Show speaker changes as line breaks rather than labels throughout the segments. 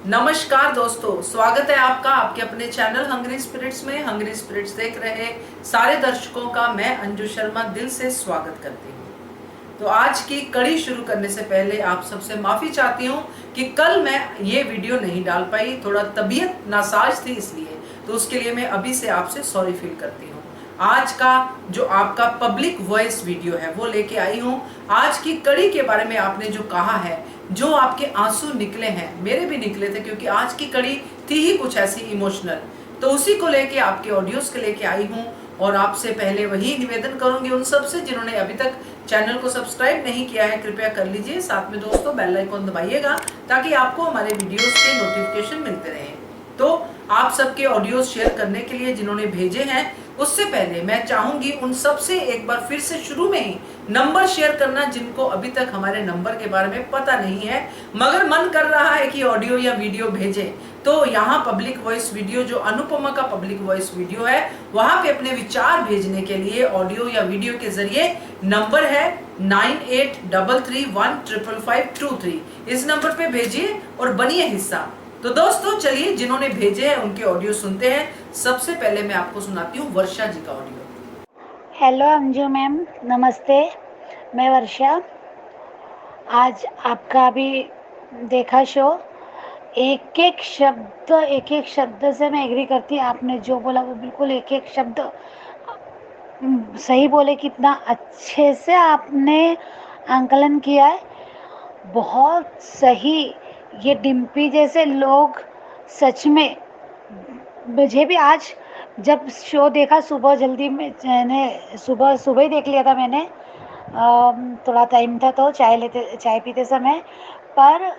नमस्कार दोस्तों, स्वागत है आपका आपके अपने चैनल हंग्री स्पिरिट्स में। हंग्री स्पिरिट्स देख रहे सारे दर्शकों का मैं अंजू शर्मा दिल से स्वागत करती हूँ। तो आज की कड़ी शुरू करने से पहले आप सबसे माफ़ी चाहती हूँ कि कल मैं ये वीडियो नहीं डाल पाई, थोड़ा तबीयत नासाज थी इसलिए। तो उसके लिए मैं अभी से आपसे सॉरी फील करती हूँ। आज का जो आपका पब्लिक वॉइस वीडियो है वो लेके आई हूँ। आज की कड़ी के बारे में आपने जो कहा है, जो आपके आंसू निकले हैं, मेरे भी निकले थे क्योंकि आज की कड़ी थी ही कुछ ऐसी इमोशनल। तो उसी को लेके आपके ऑडियोज के लेके आई हूँ। और आपसे पहले वही निवेदन करूंगी उन सबसे जिन्होंने अभी तक चैनल को सब्सक्राइब नहीं किया है, कृपया कर लीजिए। साथ में दोस्तों बेल आइकन दबाइएगा ताकि आपको हमारे वीडियोस के नोटिफिकेशन मिलते रहें। तो आप सबके ऑडियोज शेयर करने के लिए जिन्होंने भेजे हैं, उससे पहले मैं चाहूंगी उन सबसे एक बार फिर से शुरू में ही नंबर शेयर करना जिनको अभी तक हमारे नंबर के बारे में पता नहीं है मगर मन कर रहा है कि ऑडियो या वीडियो भेजें। तो यहाँ पब्लिक वॉइस वीडियो, जो अनुपमा का पब्लिक वॉइस वीडियो है, वहां पे अपने विचार भेजने के लिए ऑडियो या वीडियो के जरिए नंबर है 9833155523। इस नंबर पे भेजिए और बनिए हिस्सा। तो दोस्तों चलिए, जिन्होंने भेजे हैं उनके ऑडियो सुनते हैं। सबसे पहले मैं आपको सुनाती हूँ वर्षा जी का ऑडियो।
हेलो अंजू मैम, नमस्ते। मैं वर्षा। आज आपका अभी देखा शो, एक एक शब्द से मैं एग्री करती। आपने जो बोला वो बिल्कुल एक एक शब्द सही बोले। कितना अच्छे से आपने आंकलन किया है, बहुत सही। ये डिम्पी जैसे लोग सच में, मुझे भी आज जब शो देखा सुबह जल्दी में, मैंने सुबह सुबह ही देख लिया था मैंने। थोड़ा टाइम था तो चाय पीते समय। पर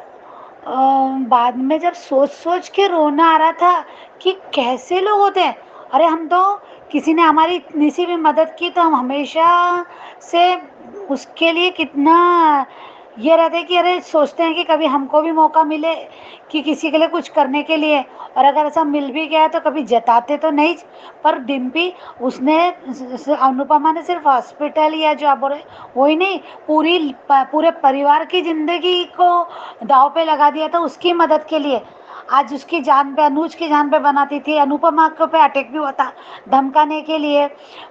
बाद में जब सोच सोच के रोना आ रहा था कि कैसे लोग होते हैं। अरे हम तो, किसी ने हमारी इतनी सी भी मदद की तो हम हमेशा से उसके लिए कितना ये रहते हैं कि अरे सोचते हैं कि कभी हमको भी मौका मिले कि किसी के लिए कुछ करने के लिए। और अगर ऐसा मिल भी गया तो कभी जताते तो नहीं। पर डिम्पी, उसने अनुपमा ने सिर्फ हॉस्पिटल या जो आप बोल रहे वही नहीं, पूरे परिवार की जिंदगी को दाव पे लगा दिया था उसकी मदद के लिए। आज उसकी जान पे, अनुज की जान पे बनाती थी। अनुपमा को पे अटैक भी हुआ था धमकाने के लिए।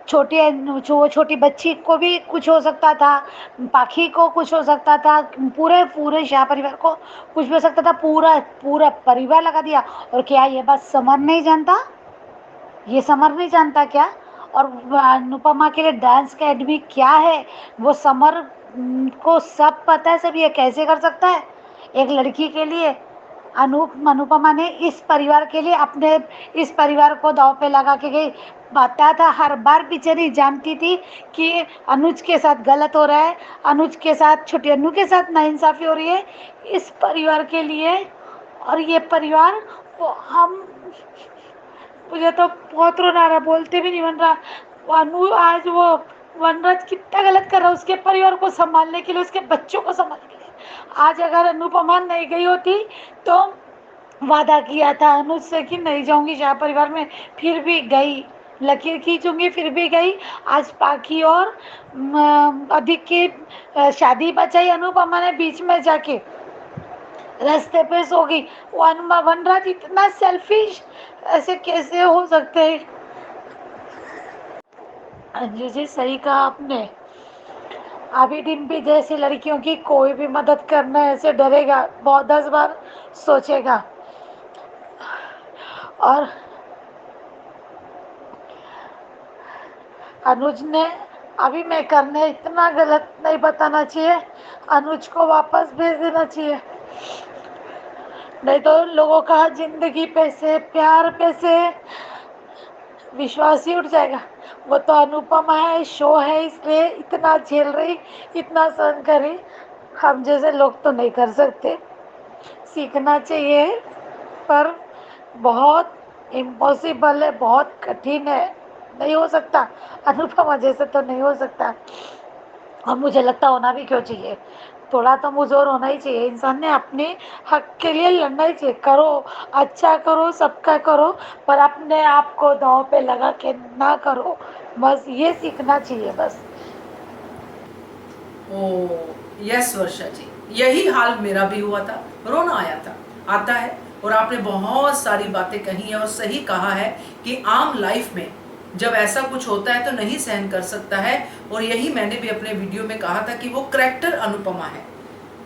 छोटी बच्ची को भी कुछ हो सकता था, पाखी को कुछ हो सकता था, पूरे पूरे शाह परिवार को कुछ भी हो सकता था। पूरा पूरा परिवार लगा दिया। और क्या ये बात समर नहीं जानता? ये समर नहीं जानता क्या? और अनुपमा के लिए डांस अकेडमी क्या है वो समर को सब पता है। सब ये कैसे कर सकता है एक लड़की के लिए? अनुपमा ने इस परिवार के लिए अपने इस परिवार को दांव पे लगा के गई। पता था, हर बार बेचारी जानती थी कि अनुज के साथ गलत हो रहा है, अनुज के साथ, छोटी अनु के साथ नाइंसाफ़ी हो रही है इस परिवार के लिए। और ये परिवार, वो हम, मुझे तो बहुत रोना आ रहा, बोलते भी नहीं बन रहा। वो अनु आज वो वनराज कितना गलत कर रहा है उसके परिवार को संभालने के लिए, उसके बच्चों को संभालने के लिए। आज अगर अनुपमा नहीं गई होती तो वादा किया था अनुज से कि नहीं जाऊंगी शाह परिवार में, फिर भी गई। लकीर खींचूंगी फिर भी गई। आज पाखी और अधिक की शादी बचाई अनुपमा ने बीच में जाके, रास्ते पे सो गई। वनराज इतना सेल्फिश ऐसे कैसे हो सकते हैं? अंजू जी, सही कहा आपने। अभी डिम्पी जैसी लड़कियों की कोई भी मदद करना ऐसे डरेगा, बहुत 10 बार सोचेगा। और अनुज ने, अभी मैं करने इतना गलत नहीं बताना चाहिए, अनुज को वापस भेज देना चाहिए। नहीं तो लोगों का जिंदगी पे से, प्यार पे से विश्वास ही उठ जाएगा। वो तो अनुपमा है, शो है, इसलिए इतना झेल रही, इतना सहन कर रही। हम जैसे लोग तो नहीं कर सकते। सीखना चाहिए, पर बहुत इम्पॉसिबल है, बहुत कठिन है, नहीं हो सकता। अनुपमा जैसे तो नहीं हो सकता। और मुझे लगता होना भी क्यों चाहिए, थोड़ा तो मुझोर होना ही चाहिए। इंसान ने अपने हक के लिए लड़ना ही चाहिए। करो, अच्छा करो, सबका करो, पर अपने आप को दांव पे लगा के ना करो। बस ये सीखना चाहिए बस।
ओ यस वर्षा जी, यही हाल मेरा भी हुआ था, रोना आया था, आता है। और आपने बहुत सारी बातें कही हैं और सही कहा है कि आम लाइफ में जब ऐसा कुछ होता है तो नहीं सहन कर सकता है। और यही मैंने भी अपने वीडियो में कहा था कि वो करैक्टर अनुपमा है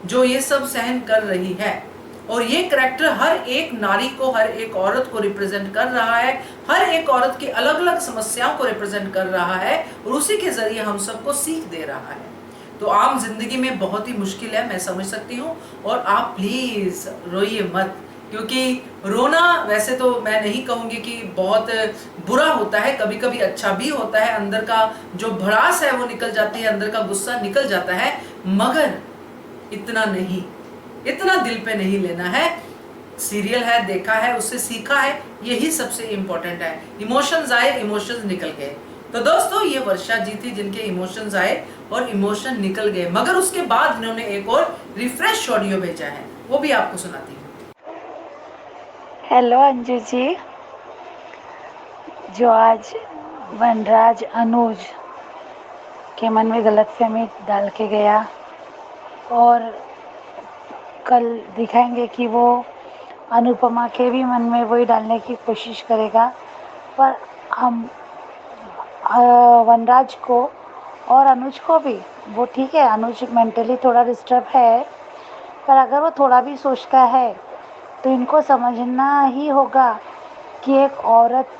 जो ये सब सहन कर रही है। और ये करैक्टर हर एक नारी को, हर एक औरत को रिप्रेजेंट कर रहा है, हर एक औरत की अलग अलग समस्याओं को रिप्रेजेंट कर रहा है और उसी के जरिए हम सबको सीख दे रहा है। तो आम जिंदगी में बहुत ही मुश्किल है, मैं समझ सकती हूँ। और आप प्लीज रोइए मत, क्योंकि रोना वैसे तो मैं नहीं कहूंगी कि बहुत बुरा होता है, कभी कभी अच्छा भी होता है, अंदर का जो भड़ास है वो निकल जाती है, अंदर का गुस्सा निकल जाता है, मगर इतना नहीं, इतना दिल पे नहीं लेना है। सीरियल है, देखा है, उससे सीखा है, यही सबसे इंपॉर्टेंट है। इमोशंस आए, इमोशंस निकल गए। तो दोस्तों ये वर्षा जी थी जिनके इमोशंस आए और इमोशन निकल गए, मगर उसके बाद इन्होंने एक और रिफ्रेश ऑडियो भेजा है, वो भी आपको सुनाती हूँ।
हेलो अंजू जी, जो आज वनराज अनुज के मन में गलतफहमी डाल के गया और कल दिखाएंगे कि वो अनुपमा के भी मन में वही डालने की कोशिश करेगा। पर हम वनराज को और अनुज को भी, वो ठीक है, अनुज मेंटली थोड़ा डिस्टर्ब है, पर अगर वो थोड़ा भी सोचता है तो इनको समझना ही होगा कि एक औरत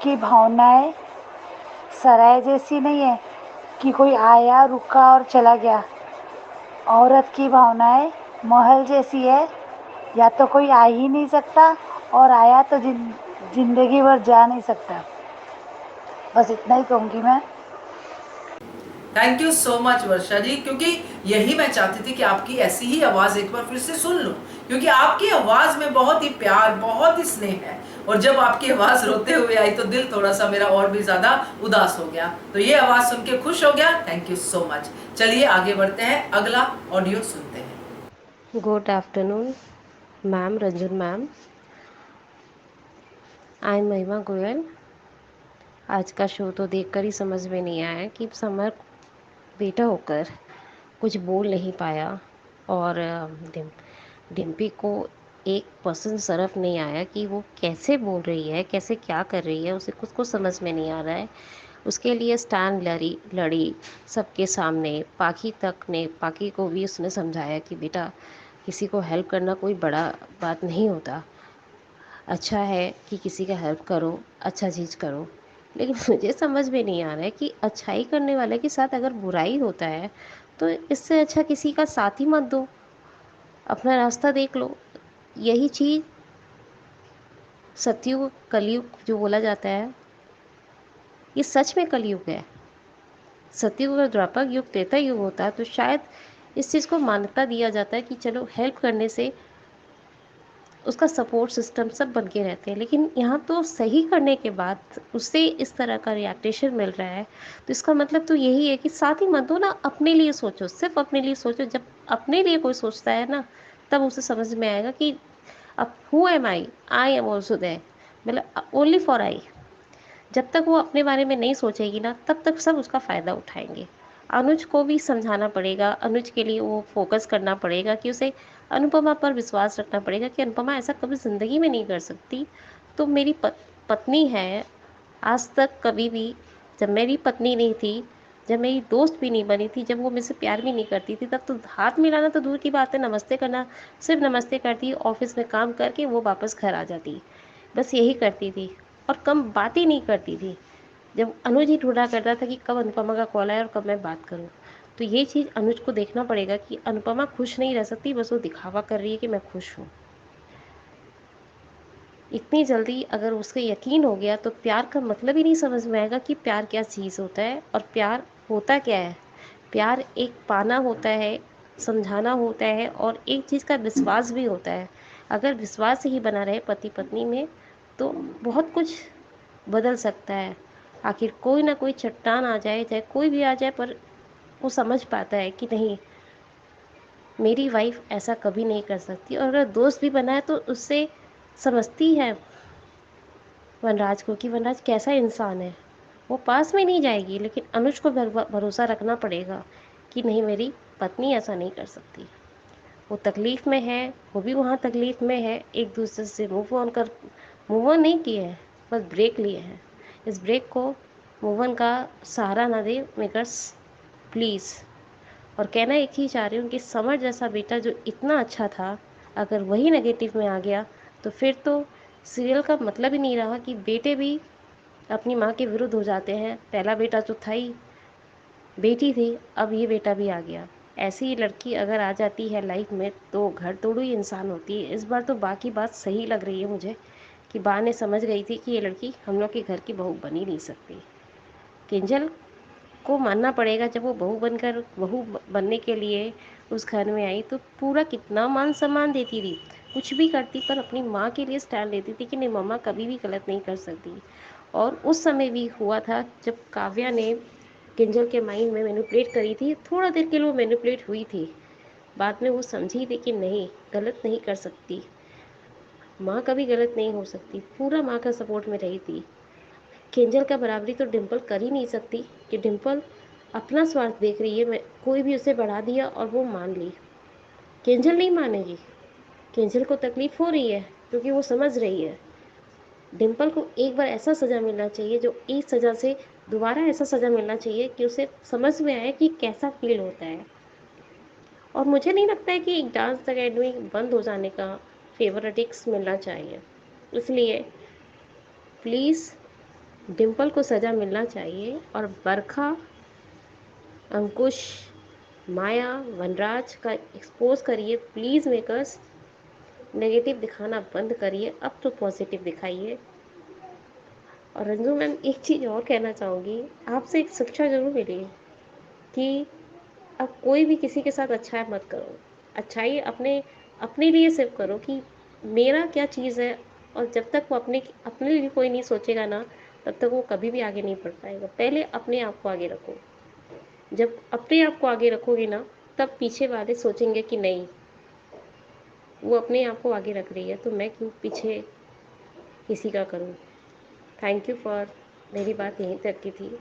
की भावनाएं सराय जैसी नहीं है कि कोई आया रुका और चला गया। औरत की भावनाएं महल जैसी है, या तो कोई आ ही नहीं सकता और आया तो जिंदगी भर जा नहीं सकता। बस इतना ही कहूँगी मैं।
थैंक यू सो मच वर्षा जी, क्योंकि यही मैं चाहती थी कि आपकी ऐसी ही आवाज एक बार फिर से सुन लूं, क्योंकि आपकी आवाज में बहुत ही प्यार, बहुत ही स्नेह है। और जब आपकी आवाज रोते हुए आई तो दिल थोड़ा सा मेरा और भी ज्यादा उदास हो गया, तो ये आवाज सुन के खुश हो गया। Thank you so much. चलिए आगे बढ़ते हैं, अगला ऑडियो सुनते हैं।
Good afternoon ma'am, Ranjan ma'am. I am महिमा गोयल। आज का शो तो देखकर ही समझ में नहीं आया कि समर बेटा होकर कुछ बोल नहीं पाया, और डिम्पी को 1% सरफ नहीं आया कि वो कैसे बोल रही है, कैसे क्या कर रही है, उसे कुछ को समझ में नहीं आ रहा है। उसके लिए स्टैंड लड़ी सबके सामने। पाकी को भी उसने समझाया कि बेटा, किसी को हेल्प करना कोई बड़ा बात नहीं होता, अच्छा है कि किसी का हेल्प करो, अच्छा चीज़ करो। लेकिन मुझे समझ में नहीं आ रहा है कि अच्छाई करने वाले के साथ अगर बुराई होता है तो इससे अच्छा किसी का साथ ही मत दो, अपना रास्ता देख लो। यही चीज़ सतयुग कलयुग जो बोला जाता है, ये सच में कलयुग है। सतयुग और द्वापर युग त्रेता युग होता है तो शायद इस चीज़ को मान्यता दिया जाता है कि चलो हेल्प करने से उसका सपोर्ट सिस्टम सब बन के रहते हैं। लेकिन यहाँ तो सही करने के बाद उससे इस तरह का रिएक्टेशन मिल रहा है, तो इसका मतलब तो यही है कि साथ ही मत दो ना, अपने लिए सोचो, सिर्फ अपने लिए सोचो। जब अपने लिए कोई सोचता है ना, तब उसे समझ में आएगा कि अब who am I am also there, मतलब ओनली फॉर आई। जब तक वो अपने बारे में नहीं सोचेगी ना, तब तक सब उसका फ़ायदा उठाएंगे। अनुज को भी समझाना पड़ेगा, अनुज के लिए वो फोकस करना पड़ेगा कि उसे अनुपमा पर विश्वास रखना पड़ेगा कि अनुपमा ऐसा कभी ज़िंदगी में नहीं कर सकती। तो मेरी पत्नी है, आज तक कभी भी, जब मेरी पत्नी नहीं थी, जब मेरी दोस्त भी नहीं बनी थी, जब वो मुझसे प्यार भी नहीं करती थी, तब तो हाथ मिलाना तो दूर की बात है, नमस्ते करना, सिर्फ नमस्ते करती, ऑफिस में काम करके वो वापस घर आ जाती, बस यही करती थी और कम बात ही नहीं करती थी। जब अनुज ही ढूंढा करता था कि कब अनुपमा का कॉल आए और कब मैं बात करूं। तो ये चीज़ अनुज को देखना पड़ेगा कि अनुपमा खुश नहीं रह सकती, बस वो दिखावा कर रही है कि मैं खुश हूँ। इतनी जल्दी अगर उसको यकीन हो गया तो प्यार का मतलब ही नहीं समझ में आएगा कि प्यार क्या चीज़ होता है और प्यार होता क्या है। प्यार एक पाना होता है, समझाना होता है, और एक चीज़ का विश्वास भी होता है। अगर विश्वास ही बना रहे पति पत्नी में तो बहुत कुछ बदल सकता है। आखिर कोई ना कोई चट्टान आ जाए, चाहे कोई भी आ जाए, पर वो समझ पाता है कि नहीं, मेरी वाइफ ऐसा कभी नहीं कर सकती। और अगर दोस्त भी बना है तो उससे समझती है वनराज को कि वनराज कैसा इंसान है। वो पास में नहीं जाएगी, लेकिन अनुज को भरोसा रखना पड़ेगा कि नहीं, मेरी पत्नी ऐसा नहीं कर सकती। वो तकलीफ़ में है, वो भी वहाँ तकलीफ़ में है, एक दूसरे से मूव ऑन नहीं किए हैं, बस ब्रेक लिए हैं। इस ब्रेक को मूव ऑन का सहारा ना दे मेकर्स, प्लीज़। और कहना एक ही चाह रही हूँ कि समर जैसा बेटा जो इतना अच्छा था, अगर वही नेगेटिव में आ गया तो फिर तो सीरियल का मतलब ही नहीं रहा कि बेटे भी अपनी माँ के विरुद्ध हो जाते हैं। पहला बेटा तो था ही, बेटी थी, अब ये बेटा भी आ गया। ऐसी ही लड़की अगर आ जाती है लाइफ में तो घर तोड़ू ही इंसान होती है। इस बार तो बाकी बात सही लग रही है मुझे कि बा ने समझ गई थी कि ये लड़की हम लोग के घर की बहू बन ही नहीं सकती। किंजल को मानना पड़ेगा, जब वो बहू बनने के लिए उस घर में आई तो पूरा कितना मान सम्मान देती थी, कुछ भी करती पर अपनी माँ के लिए स्टैंड लेती थी कि नहीं, मम्मा कभी भी गलत नहीं कर सकती। और उस समय भी हुआ था जब काव्या ने किंजल के माइंड में मैनिपुलेट करी थी, थोड़ा देर के लिए वो मैनिपुलेट हुई थी, बाद में वो समझी थी कि नहीं, गलत नहीं कर सकती, माँ कभी गलत नहीं हो सकती, पूरा माँ का सपोर्ट में रही थी। किंजल का बराबरी तो डिम्पल कर ही नहीं सकती कि डिम्पल अपना स्वार्थ देख रही है, मैं कोई भी उसे बढ़ा दिया और वो मान ली। किंजल नहीं मानेगी, किंजल को तकलीफ हो रही है क्योंकि वो समझ रही है। डिम्पल को एक बार ऐसा सज़ा मिलना चाहिए, जो इस सज़ा से दोबारा ऐसा सज़ा मिलना चाहिए कि उसे समझ में आए कि कैसा फील होता है। और मुझे नहीं लगता है कि एक डांस अकेडमी बंद हो जाने का फेवरेटिक्स मिलना चाहिए। इसलिए प्लीज़ डिम्पल को सज़ा मिलना चाहिए और बरखा, अंकुश, माया, वनराज का एक्सपोज करिए प्लीज़ मेकर्स। नेगेटिव दिखाना बंद करिए, अब तो पॉजिटिव दिखाइए। और रंजू मैम, एक चीज़ और कहना चाहूँगी, आपसे एक शिक्षा ज़रूर मिली कि अब कोई भी किसी के साथ अच्छा मत करो। अच्छाई अपने अपने लिए सिर्फ करो कि मेरा क्या चीज़ है। और जब तक वो अपने लिए कोई नहीं सोचेगा ना, तब तक वो कभी भी आगे नहीं बढ़ पाएगा। पहले अपने आप को आगे रखो। जब अपने आप को आगे रखोगे ना, तब पीछे वाले सोचेंगे कि नहीं, वो अपने आप को आगे रख रही है तो मैं क्यों पीछे किसी का करूँ। थैंक यू फॉर, मेरी बात यहीं तक की थी।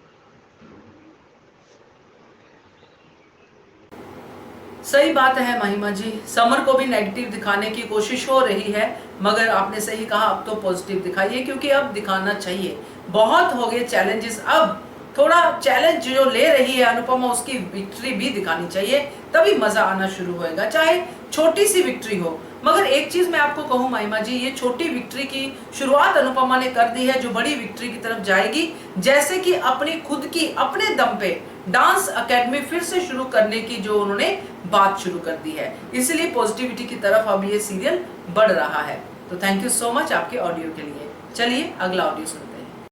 सही बात है महिमा जी, समर को भी नेगेटिव दिखाने की कोशिश हो रही है, मगर आपने सही कहा, अब तो पॉजिटिव दिखाइए क्योंकि अब दिखाना चाहिए। बहुत हो गए चैलेंजेस, अब थोड़ा चैलेंज जो ले रही है अनुपमा, उसकी विक्ट्री भी दिखानी चाहिए, तभी मजा आना शुरू होएगा, चाहे छोटी सी विक्ट्री हो। मगर एक चीज मैं आपको कहूं महिमा जी, ये छोटी विक्ट्री की शुरुआत अनुपमा ने कर दी है, जो बड़ी विक्ट्री की तरफ जाएगी। जैसे कि अपनी खुद की अपने दम पे डांस एकेडमी फिर से शुरू करने की जो उन्होंने बात शुरू कर दी है, इसलिए पॉजिटिविटी की तरफ अब ये सीरियल बढ़ रहा है। तो थैंक यू सो मच आपके ऑडियो के लिए। चलिए अगला ऑडियो सुनते हैं।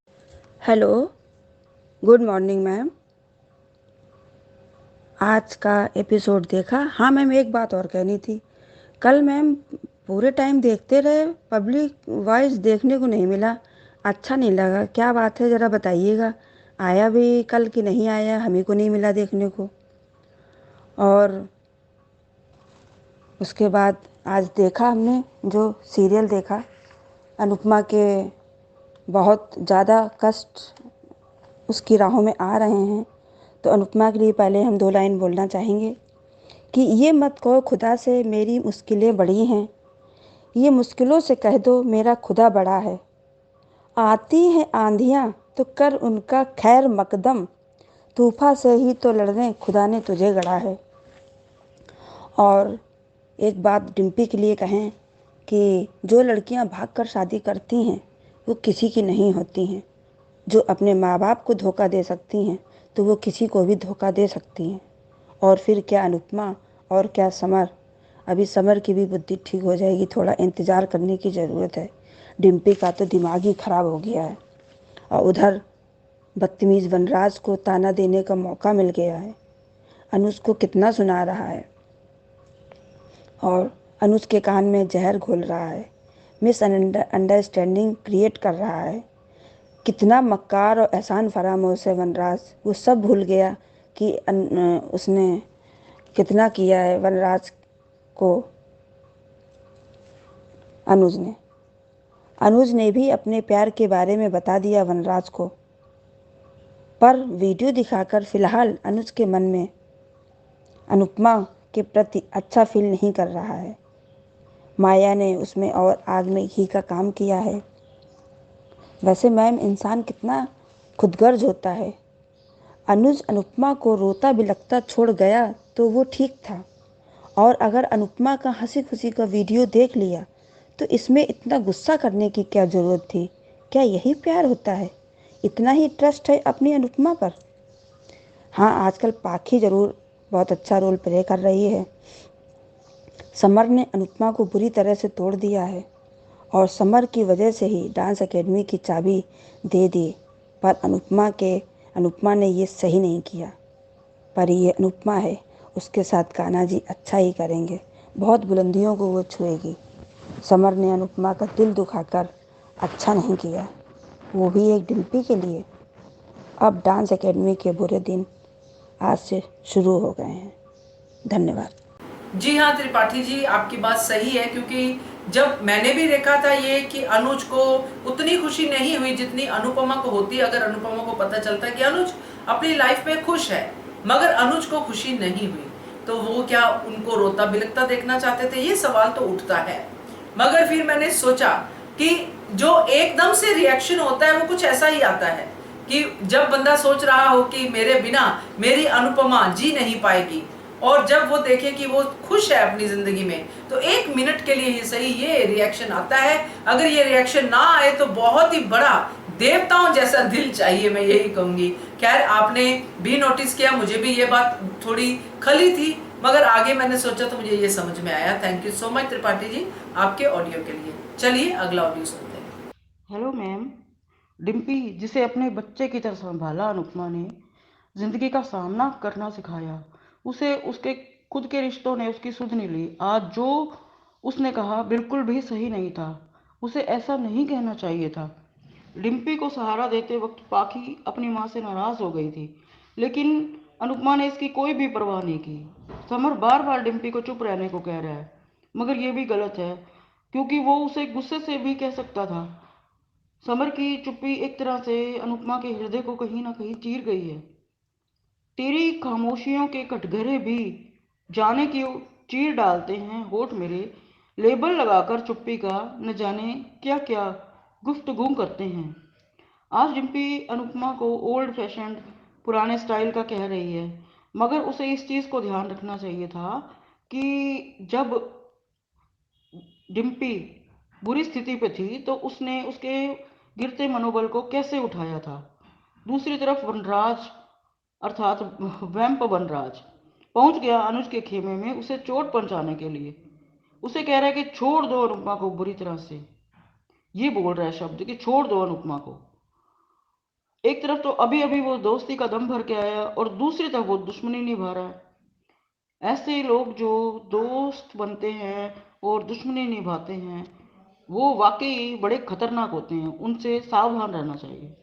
Hello, good morning ma'am. आज का एपिसोड देखा? हाँ मैम, एक बात और कहनी थी। कल मैम पूरे टाइम देखते रहे, पब्लिक वॉइस देखने को नहीं मिला, अच्छा नहीं लगा। क्या बात है ज़रा बताइएगा। आया भी कल कि नहीं आया, हमें को नहीं मिला देखने को। और उसके बाद आज देखा हमने जो सीरियल देखा, अनुपमा के बहुत ज़्यादा कष्ट उसकी राहों में आ रहे हैं। तो अनुपमा के लिए पहले हम 2 लाइन बोलना चाहेंगे कि ये मत कहो खुदा से मेरी मुश्किलें बड़ी हैं, ये मुश्किलों से कह दो मेरा खुदा बड़ा है। आती हैं आंधियाँ तो कर उनका खैर मकदम, तूफा से ही तो लड़ने खुदा ने तुझे गढ़ा है। और एक बात डिम्पी के लिए कहें कि जो लड़कियां भागकर शादी करती हैं वो किसी की नहीं होती हैं। जो अपने माँ बाप को धोखा दे सकती हैं तो वो किसी को भी धोखा दे सकती हैं। और फिर क्या अनुपमा और क्या समर, अभी समर की भी बुद्धि ठीक हो जाएगी, थोड़ा इंतज़ार करने की ज़रूरत है। डिम्पी का तो दिमाग ही ख़राब हो गया है। और उधर बदतमीज़ वनराज को ताना देने का मौका मिल गया है। अनुज को कितना सुना रहा है और अनुज के कान में जहर घोल रहा है, मिस अंडरस्टैंडिंग क्रिएट कर रहा है। कितना मक्कार और एहसान फरामोश है वनराज, वो सब भूल गया कि उसने कितना किया है वनराज को। अनुज ने भी अपने प्यार के बारे में बता दिया वनराज को, पर वीडियो दिखाकर फिलहाल अनुज के मन में अनुपमा के प्रति अच्छा फील नहीं कर रहा है। माया ने उसमें और आग में घी का काम किया है। वैसे मैम, इंसान कितना खुदगर्ज होता है। अनुज अनुपमा को रोता बिलखता छोड़ गया तो वो ठीक था, और अगर अनुपमा का हंसी खुशी का वीडियो देख लिया तो इसमें इतना गुस्सा करने की क्या ज़रूरत थी? क्या यही प्यार होता है? इतना ही ट्रस्ट है अपनी अनुपमा पर? हाँ, आजकल पाखी ज़रूर बहुत अच्छा रोल प्ले कर रही है। समर ने अनुपमा को बुरी तरह से तोड़ दिया है, और समर की वजह से ही डांस एकेडमी की चाबी दे दी। पर अनुपमा ने ये सही नहीं किया। पर ये अनुपमा है, उसके साथ कान्हा जी अच्छा ही करेंगे, बहुत बुलंदियों को वो छुएगी। समर ने अनुपमा का दिल दुखाकर अच्छा नहीं किया, वो भी एक डिम्पी के लिए। अब डांस एकेडमी के बुरे दिन आज से शुरू हो गए हैं। धन्यवाद।
जी हाँ त्रिपाठी जी, आपकी बात सही है, क्योंकि जब मैंने भी देखा था ये कि अनुज को उतनी खुशी नहीं हुई जितनी अनुपमा को होती अगर अनुपमा को पता चलता कि अनुज अपनी लाइफ में खुश है, मगर अनुज को खुशी नहीं हुई तो वो क्या उनको रोता बिलखता देखना चाहते थे? ये सवाल तो उठता है। मगर फिर मैंने सोचा कि जो एकदम से रिएक्शन होता है वो कुछ ऐसा ही आता है कि जब बंदा सोच रहा हो कि मेरे बिना मेरी अनुपमा जी नहीं पाएगी, और जब वो देखे कि वो खुश है अपनी जिंदगी में, तो एक मिनट के लिए ही सही ये रिएक्शन आता है। अगर ये रिएक्शन ना आए तो बहुत ही बड़ा देवताओं जैसा दिल चाहिए, मैं यही कहूंगी। खैर, आपने भी नोटिस किया, मुझे भी ये बात थोड़ी खली थी, मगर आगे मैंने सोचा तो मुझे ये समझ में आया। Thank you so much Tripathi ji आपके ऑडियो के लिए। चलिए अगला ऑडियो सुनते हैं।
Hello ma'am. डिम्पी, जिसे अपने बच्चे की तरह संभाला अनुपमा ने, जिंदगी का सामना करना सिखाया उसे। उसके खुद के रिश्तों ने उसकी सुध नहीं ली। आज जो उसने कहा बिल्कुल भी सही नहीं था, उसे ऐसा नहीं कहना चाहिए था। डिम्पी को सहारा देते वक्त पाखी अपनी माँ से नाराज हो गई थी, लेकिन अनुपमा ने इसकी कोई भी परवाह नहीं की। समर बार बार डिम्पी को चुप रहने को कह रहा है, मगर ये भी गलत है, क्योंकि वो उसे गुस्से से भी कह सकता था। समर की चुप्पी एक तरह से अनुपमा के हृदय को कहीं ना कहीं चीर गई है। तेरी खामोशियों के कटघरे भी जाने क्यों चीर डालते हैं होठ मेरे, लेबल लगाकर चुप्पी का न जाने क्या क्या गुफ्तगू करते हैं। आज डिम्पी अनुपमा को ओल्ड फैशन्ड पुराने स्टाइल का कह रही है, मगर उसे इस चीज़ को ध्यान रखना चाहिए था कि जब डिम्पी बुरी स्थिति पे थी तो उसने उसके गिरते मनोबल को कैसे उठाया था। दूसरी तरफ वनराज अर्थात वैम्प वनराज पहुंच गया अनुज के खेमे में उसे चोट पहुंचाने के लिए। उसे कह रहा है कि छोड़ दो अनुपमा को, बुरी तरह से ये बोल रहा है शब्द कि छोड़ दो अनुपमा को। एक तरफ तो अभी अभी वो दोस्ती का दम भर के आया और दूसरी तरफ वो दुश्मनी निभा रहा है। ऐसे लोग जो दोस्त बनते हैं और दुश्मनी निभाते हैं वो वाकई बड़े खतरनाक होते हैं, उनसे सावधान रहना चाहिए।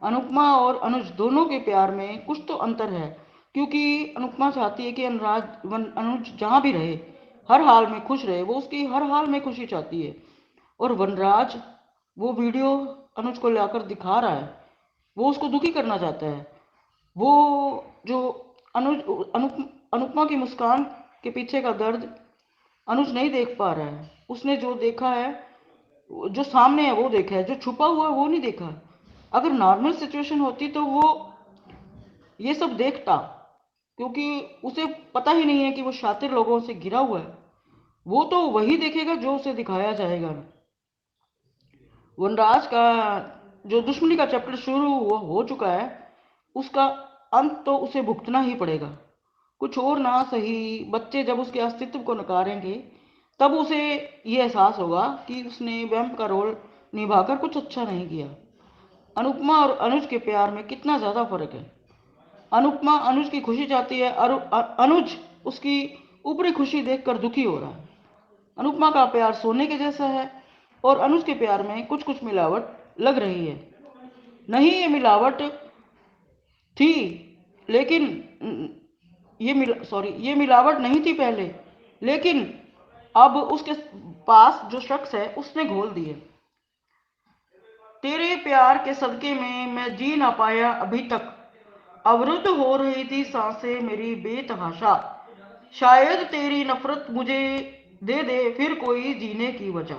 अनुपमा और अनुज दोनों के प्यार में कुछ तो अंतर है, क्योंकि अनुपमा चाहती है कि अनुज जहाँ भी रहे हर हाल में खुश रहे, वो उसकी हर हाल में खुशी चाहती है। और वनराज वो वीडियो अनुज को लाकर दिखा रहा है, वो उसको दुखी करना चाहता है। वो जो अनुपमा की मुस्कान के पीछे का दर्द अनुज नहीं देख पा रहा है। उसने जो देखा है, जो सामने है वो देखा है, जो छुपा हुआ है वो नहीं देखा। अगर नॉर्मल सिचुएशन होती तो वो ये सब देखता, क्योंकि उसे पता ही नहीं है कि वो शातिर लोगों से घिरा हुआ है। वो तो वही देखेगा जो उसे दिखाया जाएगा। वनराज का जो दुश्मनी का चैप्टर शुरू हो चुका है, उसका अंत तो उसे भुगतना ही पड़ेगा। कुछ और ना सही, बच्चे जब उसके अस्तित्व को नकारेंगे तब उसे ये एहसास होगा कि उसने वैम्प का रोल निभाकर कुछ अच्छा नहीं किया। अनुपमा और अनुज के प्यार में कितना ज़्यादा फर्क है। अनुपमा अनुज की खुशी चाहती है, अनुज उसकी ऊपरी खुशी देखकर दुखी हो रहा है। अनुपमा का प्यार सोने के जैसा है और अनुज के प्यार में कुछ कुछ मिलावट लग रही है। नहीं, ये मिलावट थी, लेकिन ये मिलावट नहीं थी पहले, लेकिन अब उसके पास जो शख्स है उसने घोल दिए। तेरे प्यार के सदके में मैं जी ना पाया अभी तक, अवरुद्ध हो रही थी सांसें मेरी बेतहाशा। शायद तेरी नफरत मुझे दे दे फिर कोई जीने की वजह।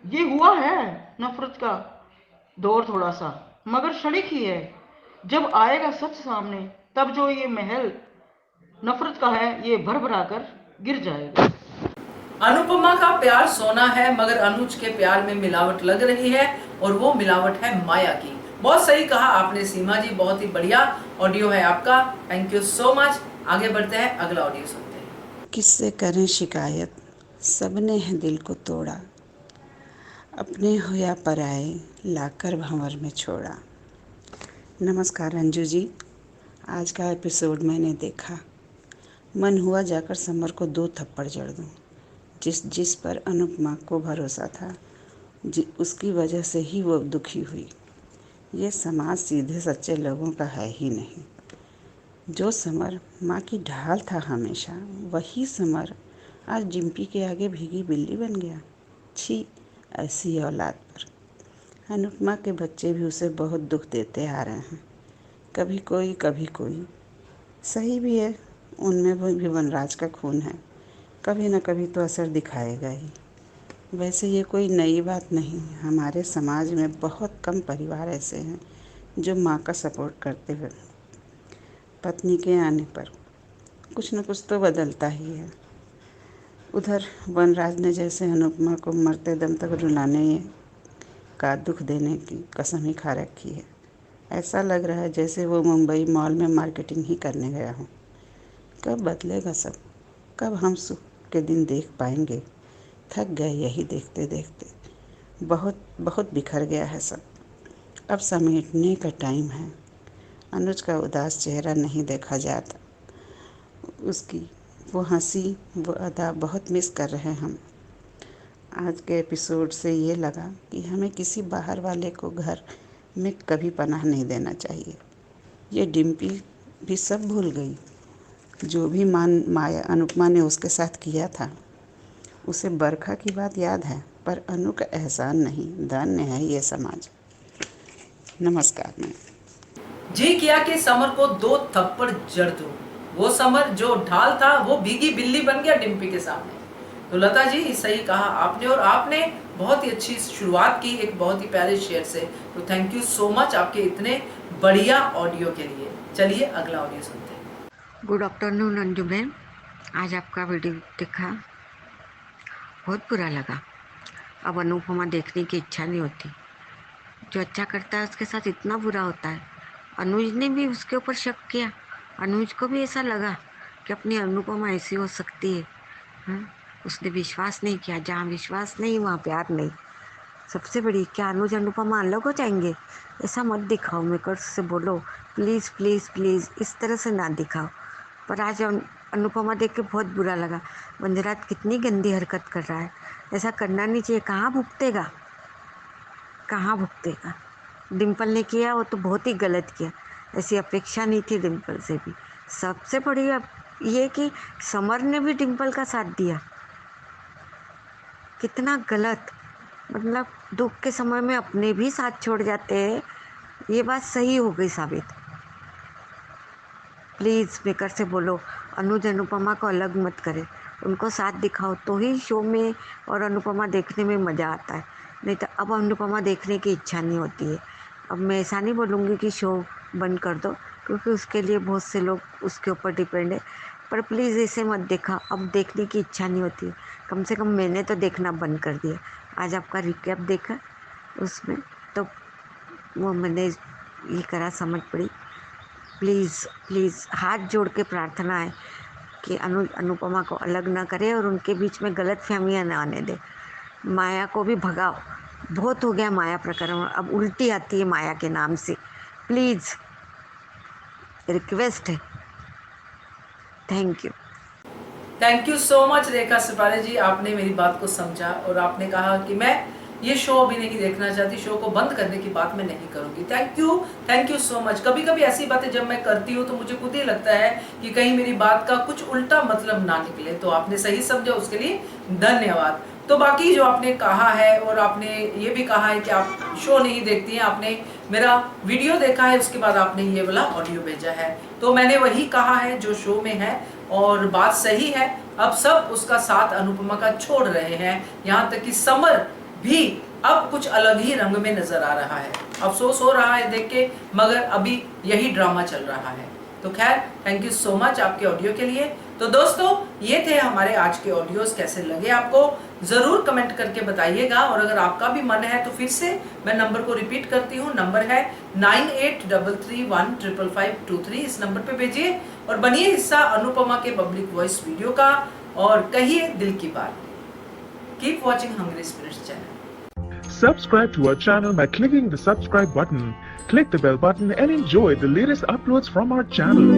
ये हुआ है नफरत का दौर थोड़ा सा, मगर क्षणिक ही है। जब आएगा सच सामने तब जो ये महल नफरत का है ये भर भरा कर गिर जाएगा।
अनुपमा का प्यार सोना है, मगर अनुज के प्यार में मिलावट लग रही है, और वो मिलावट है माया की। बहुत सही कहा आपने सीमा जी, बहुत ही बढ़िया ऑडियो है आपका, थैंक यू सो मच। आगे बढ़ते हैं, अगला ऑडियो सुनते हैं।
किससे करें शिकायत, सबने है दिल को तोड़ा, अपने हो या पराए लाकर भंवर में छोड़ा। नमस्कार अंजू जी, आज का एपिसोड मैंने देखा, मन हुआ जाकर समर को 2 थप्पड़ जड़ दूं। जिस पर अनुपमा को भरोसा था, उसकी वजह से ही वो दुखी हुई। ये समाज सीधे सच्चे लोगों का है ही नहीं। जो समर माँ की ढाल था हमेशा, वही समर आज डिम्पी के आगे भीगी बिल्ली बन गया। छी, ऐसी औलाद पर। अनुपमा के बच्चे भी उसे बहुत दुख देते आ रहे हैं, कभी कोई। सही भी है, उनमें भी वनराज का खून है, कभी न कभी तो असर दिखाएगा ही। वैसे ये कोई नई बात नहीं, हमारे समाज में बहुत कम परिवार ऐसे हैं जो माँ का सपोर्ट करते हुए पत्नी के आने पर कुछ न कुछ तो बदलता ही है। उधर वनराज ने जैसे अनुपमा को मरते दम तक रुलाने का दुख देने की कसम ही खा रखी है। ऐसा लग रहा है जैसे वो मुंबई मॉल में मार्केटिंग ही करने गया हो। कब बदलेगा सब, कब हम सुख के दिन देख पाएंगे। थक गए यही देखते देखते, बहुत बिखर गया है सब। अब समेटने का टाइम है। अनुज का उदास चेहरा नहीं देखा जाता, उसकी वो हंसी, वो अदा बहुत मिस कर रहे हैं हम। आज के एपिसोड से ये लगा कि हमें किसी बाहर वाले को घर में कभी पनाह नहीं देना चाहिए। ये डिम्पी भी सब भूल गई, जो भी माया अनुपमा ने उसके साथ किया था। उसे बरखा की बात याद है, पर अनु का एहसान नहीं। धन्य है ये समाज। नमस्कार। मैं
जी किया कि समर को 2 थप्पड़ जड़ दूं। वो समर जो ढाल था वो भीगी बिल्ली बन गया डिम्पी के सामने। तो लता जी सही कहा आपने, और आपने बहुत ही अच्छी शुरुआत की एक बहुत ही प्यारे शेयर से। तो थैंक यू सो मच आपके इतने बढ़िया ऑडियो के लिए। चलिए अगला ऑडियो सुनते हैं।
गुड आफ्टरनून अंजू मैम, आज आपका वीडियो देखा, बहुत बुरा लगा। अब अनुपमा देखने की इच्छा नहीं होती। जो अच्छा करता है उसके साथ इतना बुरा होता है। अनुज ने भी उसके ऊपर शक किया। अनुज को भी ऐसा लगा कि अपनी अनुपमा ऐसी हो सकती है। उसने विश्वास नहीं किया। जहाँ विश्वास नहीं वहाँ प्यार नहीं। सबसे बड़ी, क्या अनुज अनुपमा अलग हो जाएंगे? ऐसा मत दिखाओ, मेकर से बोलो प्लीज़ प्लीज़ प्लीज़, इस तरह से ना दिखाओ। पर आज अनुपमा देख के बहुत बुरा लगा। वनराज कितनी गंदी हरकत कर रहा है, ऐसा करना नहीं चाहिए। कहाँ भुगतेगा? डिम्पल ने किया वो तो बहुत ही गलत किया, ऐसी अपेक्षा नहीं थी डिम्पल से भी। सबसे बड़ी ये कि समर ने भी डिम्पल का साथ दिया। कितना गलत, मतलब दुख के समय में अपने भी साथ छोड़ जाते हैं। ये बात सही हो गई साबित। प्लीज़ मेकर से बोलो अनुज अनुपमा को अलग मत करे, उनको साथ दिखाओ तो ही शो में और अनुपमा देखने में मज़ा आता है। नहीं तो अब अनुपमा देखने की इच्छा नहीं होती है। अब मैं ऐसा नहीं बोलूँगी कि शो बंद कर दो, क्योंकि उसके लिए बहुत से लोग उसके ऊपर डिपेंड है। पर प्लीज़ ऐसे मत देखा, अब देखने की इच्छा नहीं होती है। कम से कम मैंने तो देखना बंद कर दिया। आज आपका रिकैप देखा, उसमें तो वो मैंने ये करा, समझ पड़ी। प्लीज़ प्लीज़ हाथ जोड़ के प्रार्थना है कि अनुपमा को अलग ना करे और उनके बीच में गलत फहमियाँ ना आने दे। माया को भी भगाओ, बहुत हो गया माया प्रकरण, अब उल्टी आती है माया के नाम से। प्लीज़ रिक्वेस्ट है। थैंक यू
सो मच रेखा सिपारे जी, आपने मेरी बात को समझा और आपने कहा कि मैं ये शो अभी नहीं देखना चाहती, शो को बंद करने की बात मैं नहीं करूंगी। Thank you so much. कभी कभी ऐसी बातें जब मैं करती हूँ तो मुझे खुद ही लगता है कि कहीं मेरी बात का कुछ उल्टा मतलब ना निकले। तो आपने सही समझा, उसके लिए धन्यवाद। तो बाकी जो आपने कहा है, और आपने ये भी कहा है कि आप शो नहीं देखती हैं, आपने मेरा वीडियो देखा है, उसके बाद आपने ये वाला ऑडियो भेजा है, तो मैंने वही कहा है जो शो में है, और बात सही है। अब सब उसका साथ अनुपमा का छोड़ रहे हैं, यहाँ तक कि समर भी अब कुछ अलग ही रंग में नजर आ रहा है। अफसोस हो रहा है देख के, मगर अभी यही ड्रामा चल रहा है। तो खैर, थैंक यू सो मच आपके ऑडियो के लिए। तो दोस्तों, ये थे हमारे आज के ऑडियोज। कैसे लगे आपको जरूर कमेंट करके बताइएगा, और अगर आपका भी मन है तो फिर से मैं नंबर को रिपीट करती हूँ। नंबर है 9833155523। इस नंबर पे भेजिए और बनिए हिस्सा अनुपमा के पब्लिक वॉइस वीडियो का, और कहिए दिल की बात। Keep watching Hungry Spirits channel.
Subscribe to our channel by clicking the subscribe button. Click the bell button and enjoy the latest uploads from our channel.